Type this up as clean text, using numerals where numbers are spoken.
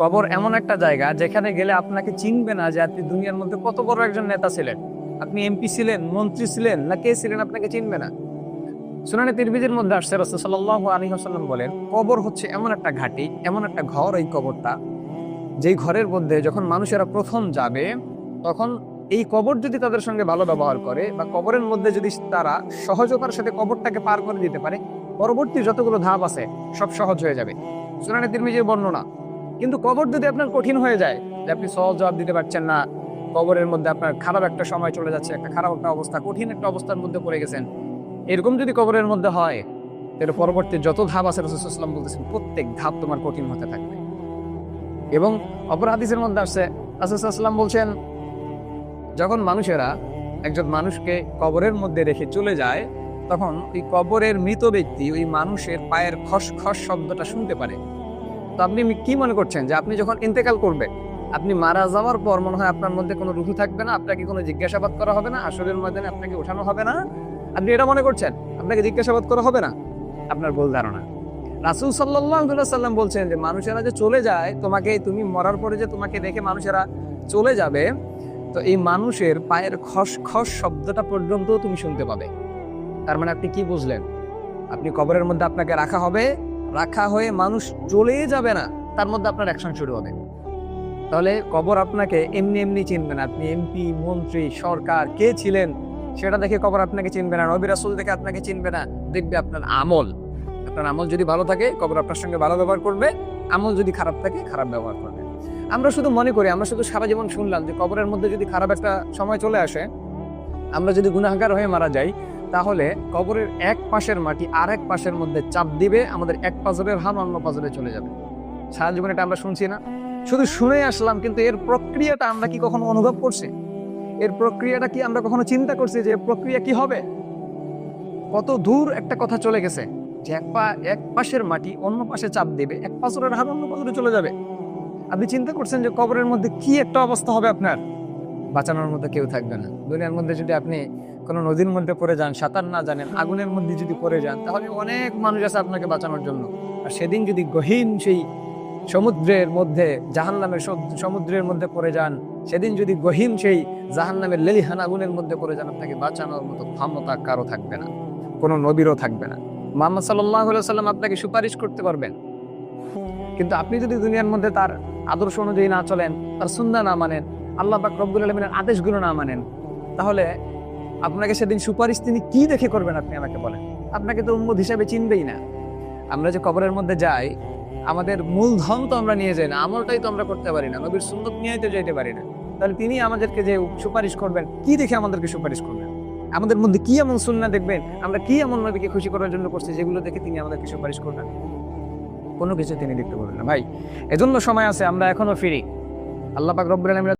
কবর এমন একটা জায়গা যেখানে গেলে আপনাকে চিনবে না যে আপনি দুনিয়ার মধ্যে কত বড় একজন নেতা ছিলেন। আপনি এমপি ছিলেন, মন্ত্রী ছিলেন, না কে ছিলেন, আপনাকে চিনবে না। সুনানে তিরমিজির মধ্যে আসছে, রাসূল সাল্লাল্লাহু আলাইহি ওয়াসাল্লাম বলেন, কবর হচ্ছে এমন একটা ঘাঁটি, এমন একটা ঘর, এই কবরটা, যেই ঘরের মধ্যে যখন মানুষেরা প্রথম যাবে, তখন এই কবর যদি তাদের সঙ্গে ভালো ব্যবহার করে বা কবরের মধ্যে যদি তারা সহজতার সাথে কবরটাকে পার করে দিতে পারে, পরবর্তী যতগুলো ধাপ আছে সব সহজ হয়ে যাবে। সুনানে তিরমিজির বর্ণনা। কিন্তু কবর যদি আপনার কঠিন হয়ে যায়, যে আপনি সহজ জবাব দিতে পারছেন না, কবরের মধ্যে আপনার খারাপ একটা সময় চলে যাচ্ছে, একটা খারাপ একটা অবস্থা, কঠিন একটা অবস্থার মধ্যে পড়ে গেছেন, এরকম যদি কবরের মধ্যে হয়, তাহলে পরবর্তী যত ধাপ আছে রাসূল সাল্লাল্লাহু আলাইহি ওয়াসাল্লাম বলতেছেন প্রত্যেক ধাপ তোমার কঠিন হতে থাকবে। এবং অপর হাদিসের মধ্যে আসছে, রাসূল সাল্লাল্লাহু আলাইহি ওয়াসাল্লাম বলছেন, যখন মানুষেরা একজন মানুষকে কবরের মধ্যে রেখে চলে যায়, তখন ওই কবরের মৃত ব্যক্তি ওই মানুষের পায়ের খসখস শব্দটা শুনতে পারে। তো আপনি কি মনে করছেন যে আপনি যখন ইন্তেকাল করবে, আপনি মারা যাওয়ার পর মনে হয় আপনার মধ্যে কোনো রুহু থাকবে না, আপনাকে কোনো জিজ্ঞাসাবাদ করা হবে না, হাসরের ময়দানে আপনাকে ওঠানো হবে না? আপনি এটা মনে করছেন আপনাকে জিজ্ঞাসাবাদ করা হবে না? আপনার ভুল ধারণা। রাসূল সাল্লাল্লাহু আলাইহি সাল্লাম বলছেন যে মানুষেরা যে চলে যায়, তুমি মরার পরে যে তোমাকে রেখে মানুষেরা চলে যাবে, তো এই মানুষের পায়ের খসখস শব্দটা পর্যন্ত তুমি শুনতে পাবে। তার মানে আপনি কি বুঝলেন? আপনি কবরের মধ্যে আপনাকে রাখা হবে, রাখা হয়ে মানুষ চলে যাবে না, তার মধ্যে আপনার অ্যাকশন শুরু হবে। তাহলে কবর আপনাকে এমনি এমনি চিনবে না। আপনি এমপি, মন্ত্রী, সরকার কে ছিলেন সেটা দেখে কবর আপনাকে চিনবে না, নবী রাসূল দেখে আপনাকে চিনবে না, দেখবে আপনার আমল। আপনার আমল যদি ভালো থাকে, কবর আপনার সঙ্গে ভালো ব্যবহার করবে, আমল যদি খারাপ থাকে, খারাপ ব্যবহার করবে। আমরা শুধু মনে করি, আমরা শুধু সারা জীবন শুনলাম যে কবরের মধ্যে যদি খারাপ একটা সময় চলে আসে, আমরা যদি গুনাহগার হয়ে মারা যাই, তাহলে কবরের এক পাশের মাটি আর এক পাশের মধ্যে চাপ দিবে, আমাদের এক পাজরের হাত অন্য পাজরে চলে যাবে। সারা জীবন এটা আমরা শুনছি না, শুধু শুনে আসলাম, কিন্তু এর প্রক্রিয়াটা আমরা কি কখনো অনুভব করছি? এর প্রক্রিয়াটা কি আমরা কখনো চিন্তা করছি যে প্রক্রিয়া কি হবে? কত দূর একটা কথা চলে গেছে যে এক পাশের মাটি অন্য পাশে চাপ দিবে, এক পাজরের হাত অন্য পাজরে চলে যাবে। আপনি চিন্তা করছেন যে কবরের মধ্যে কি একটা অবস্থা হবে আপনার? বাঁচানোর মধ্যে কেউ থাকবে না। দুনিয়ার মধ্যে যদি আপনি কোনো নদীর মধ্যে পড়ে যান, সাঁতার না জানেন, আগুনের মধ্যে যদি পড়ে যান, তাহলে অনেক মানুষ আছে আপনাকে বাঁচানোর জন্য। আর সেদিন যদি গহীন সেই সমুদ্রের মধ্যে, জাহান্নামের সমুদ্রের মধ্যে পড়ে যান, সেদিন যদি গহীন সেই জাহান্নামের লেলিহান আগুনের মধ্যে পড়ে যান, আপনাকে বাঁচানোর মতো ক্ষমতা কারো থাকবে না, কোনো নবীরও থাকবে না। মুহাম্মদ সাল্লাল্লাহু আলাইহি ওয়াসাল্লাম আপনাকে সুপারিশ করতে পারবেন, কিন্তু আপনি যদি দুনিয়ার মধ্যে তার আদর্শ অনুযায়ী না চলেন, তার সুন্নাহ না মানেন, আল্লাহ পাক রব্বুল আলামিনের আদেশগুলো না মানেন, তাহলে আপনাকে সেদিন সুপারিশ তিনি কি দেখে করবেন? আপনি আমাকে বলেন। আপনাকে তো উম্মত হিসাবে চিনবেই না। আমরা যে কবরের মধ্যে যাই, আমাদের মূলধন তো আমরা নিয়ে যাই না, আমলটাই তো আমরা করতে পারি না, নবীর সুন্নাত নিয়ে তো যাইতে পারি না। তাহলে তিনি আমাদেরকে যে সুপারিশ করবেন, কি দেখে আমাদেরকে সুপারিশ করবেন? আমাদের মধ্যে কি এমন সুন্নাহ দেখবেন, আমরা কি এমন নবীকে খুশি করার জন্য করছি, যেগুলো দেখে তিনি আমাদেরকে সুপারিশ করবেন? কোনো কিছু তিনি দেখতে পারবেন না ভাই। এজন্য সময় আছে, আমরা এখনো ফিরি। আল্লাহ পাক রব্বুল আলামিন